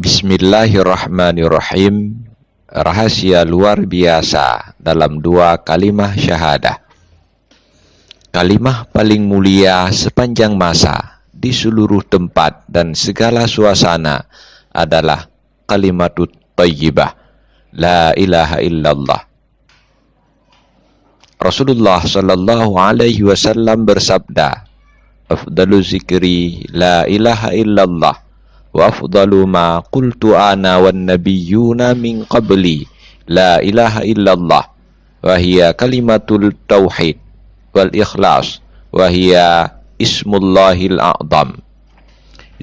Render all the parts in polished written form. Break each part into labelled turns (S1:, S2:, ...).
S1: Bismillahirrahmanirrahim. Rahasia luar biasa dalam dua kalimah syahadah. Kalimah paling mulia sepanjang masa di seluruh tempat dan segala suasana adalah kalimatut thayyibah, la ilaha illallah. Rasulullah sallallahu alaihi wasallam bersabda, afdalu zikri la ilaha illallah wa afdalu ma qultu ana wan nabiyyuna min qabli la ilaha illallah wa hiya kalimatul tauhid wal ikhlas wa hiya ismullahil a'zam.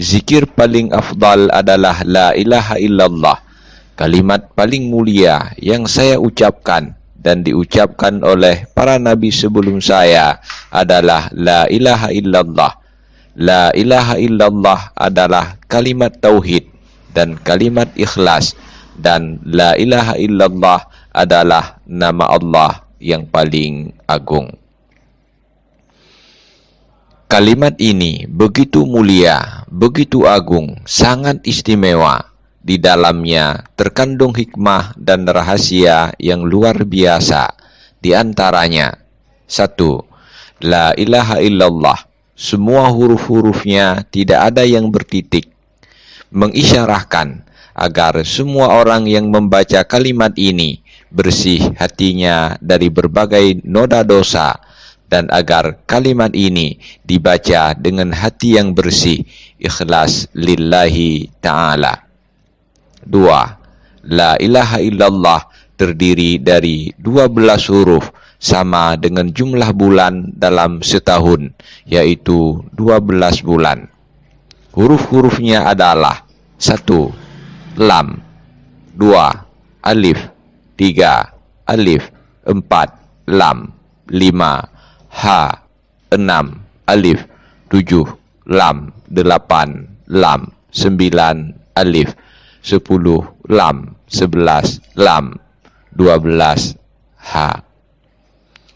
S1: Zikir paling afdal adalah la ilaha illallah. Kalimat paling mulia yang saya ucapkan dan diucapkan oleh para nabi sebelum saya adalah la ilaha illallah. La ilaha illallah adalah kalimat tauhid dan kalimat ikhlas, dan la ilaha illallah adalah nama Allah yang paling agung. Kalimat ini begitu mulia, begitu agung, sangat istimewa. Di dalamnya terkandung hikmah dan rahasia yang luar biasa. Di antaranya, 1. La ilaha illallah. Semua huruf-hurufnya tidak ada yang bertitik, mengisyarahkan agar semua orang yang membaca kalimat ini bersih hatinya dari berbagai noda dosa, dan agar kalimat ini dibaca dengan hati yang bersih, ikhlas lillahi ta'ala. 2. La ilaha illallah terdiri dari 12 huruf, sama dengan jumlah bulan dalam setahun, yaitu 12 bulan. Huruf-hurufnya adalah 1. Lam, 2. Alif, 3. Alif, 4. Lam, 5. Ha, 6. Alif, 7. Lam, 8. Lam, 9. Alif, 10. Lam, 11. Lam, 12. Ha.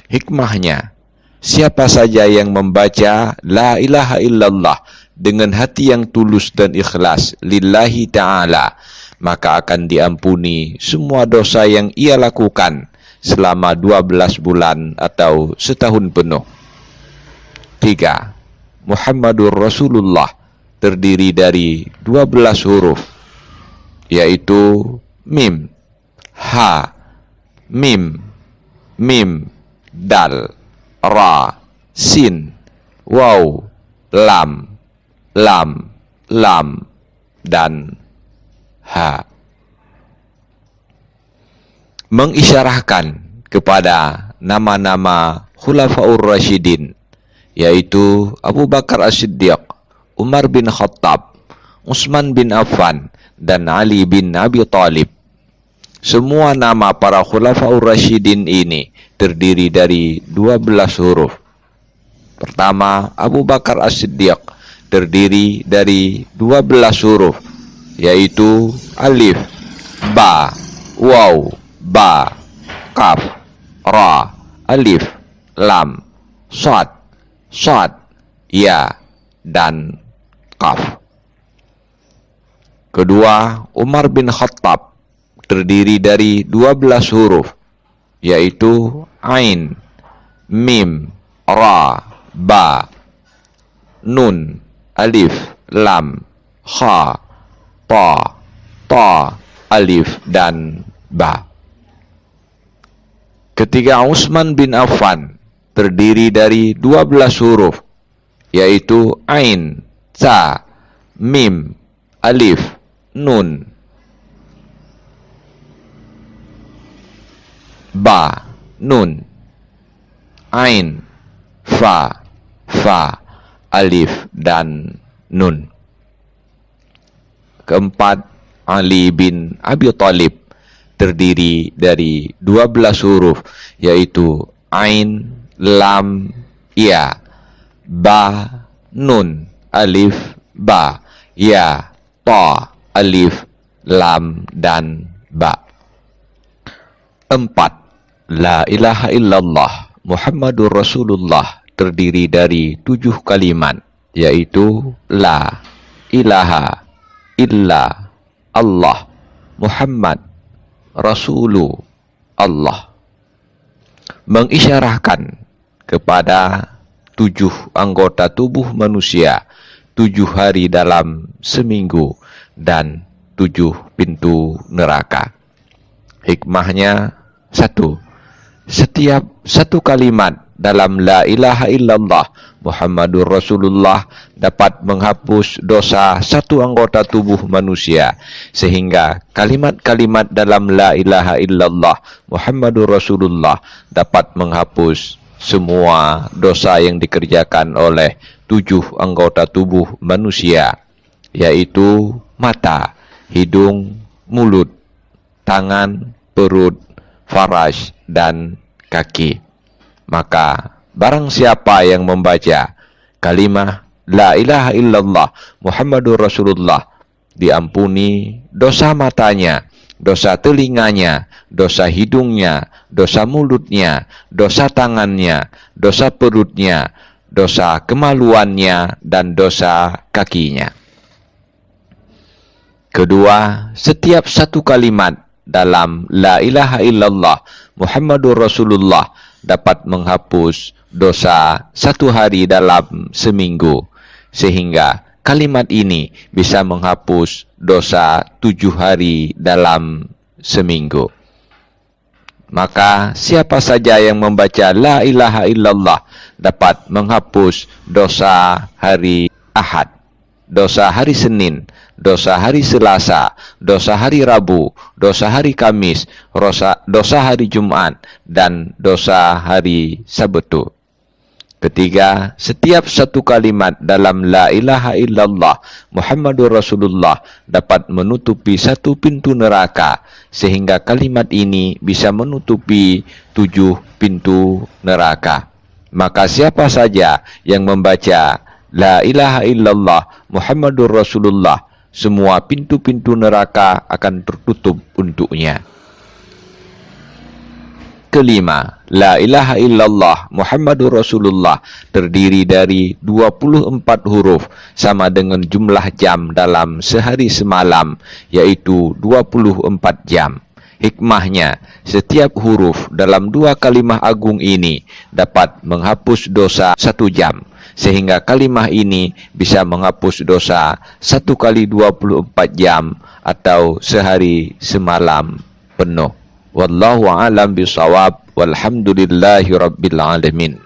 S1: Hikmahnya, siapa saja yang membaca la ilaha illallah dengan hati yang tulus dan ikhlas lillahi ta'ala, maka akan diampuni semua dosa yang ia lakukan selama 12 bulan atau setahun penuh. 3. Muhammadur Rasulullah terdiri dari 12 huruf, yaitu mim, ha, mim, mim, dal, ra, sin, waw, lam, lam, lam, dan ha. Mengisyarahkan kepada nama-nama Khulafaur Rasyidin, yaitu Abu Bakar As-Siddiq, Umar bin Khattab, Utsman bin Affan, dan Ali bin Abi Thalib. Semua nama para Khulafaur Rasyidin ini terdiri dari 12 huruf. Pertama, Abu Bakar As-Siddiq terdiri dari 12 huruf, yaitu alif, ba, waw, ba, kaf, ra, alif, lam, shad, shad, ya, dan kaf. Kedua, Umar bin Khattab terdiri dari 12 huruf, yaitu ain, mim, ra, ba, nun, alif, lam, kha, ta, alif, dan ba. Ketiga, Utsman bin Affan terdiri dari 12 huruf, yaitu ain, ta, mim, alif, nun, ba, nun, ain, fa, alif, dan nun. Keempat, Ali bin Abi Thalib terdiri dari 12 huruf, yaitu ain, lam, ya, ba, nun, alif, ba, ya, ta, alif, lam, dan ba. 4. La ilaha illallah Muhammadur Rasulullah terdiri dari 7 kalimat, yaitu la ilaha illa Allah, Muhammad, Rasulu Allah. Mengisyarahkan kepada 7 anggota tubuh manusia, 7 hari dalam seminggu, dan 7 pintu neraka. Hikmahnya 1. Setiap satu kalimat dalam la ilaha illallah Muhammadur Rasulullah dapat menghapus dosa satu anggota tubuh manusia, sehingga kalimat-kalimat dalam la ilaha illallah Muhammadur Rasulullah dapat menghapus semua dosa yang dikerjakan oleh 7 anggota tubuh manusia, yaitu mata, hidung, mulut, tangan, perut, faraj, dan kaki. Maka barang siapa yang membaca kalimah la ilaha illallah Muhammadur Rasulullah, diampuni dosa matanya, dosa telinganya, dosa hidungnya, dosa mulutnya, dosa tangannya, dosa perutnya, dosa kemaluannya, dan dosa kakinya. Kedua, setiap satu kalimat dalam la ilaha illallah Muhammadur Rasulullah dapat menghapus dosa 1 hari dalam seminggu, sehingga kalimat ini bisa menghapus dosa 7 hari dalam seminggu. Maka siapa saja yang membaca la ilaha illallah dapat menghapus dosa hari Ahad, dosa hari Senin, dosa hari Selasa, dosa hari Rabu, dosa hari Kamis, dosa hari Jumat, dan dosa hari Sabtu. Ketiga, setiap satu kalimat dalam la ilaha illallah Muhammadur Rasulullah dapat menutupi 1 pintu neraka, sehingga kalimat ini bisa menutupi 7 pintu neraka. Maka siapa saja yang membaca la ilaha illallah Muhammadur Rasulullah, semua pintu-pintu neraka akan tertutup untuknya. Kelima, la ilaha illallah Muhammadur Rasulullah terdiri dari 24 huruf sama dengan jumlah jam dalam sehari semalam, yaitu 24 jam. Hikmahnya, setiap huruf dalam 2 kalimah agung ini dapat menghapus dosa 1 jam, sehingga kalimah ini bisa menghapus dosa 1 kali 24 jam atau sehari semalam penuh. Wallahu a'lam bishawab, walhamdulillahi rabbil alamin.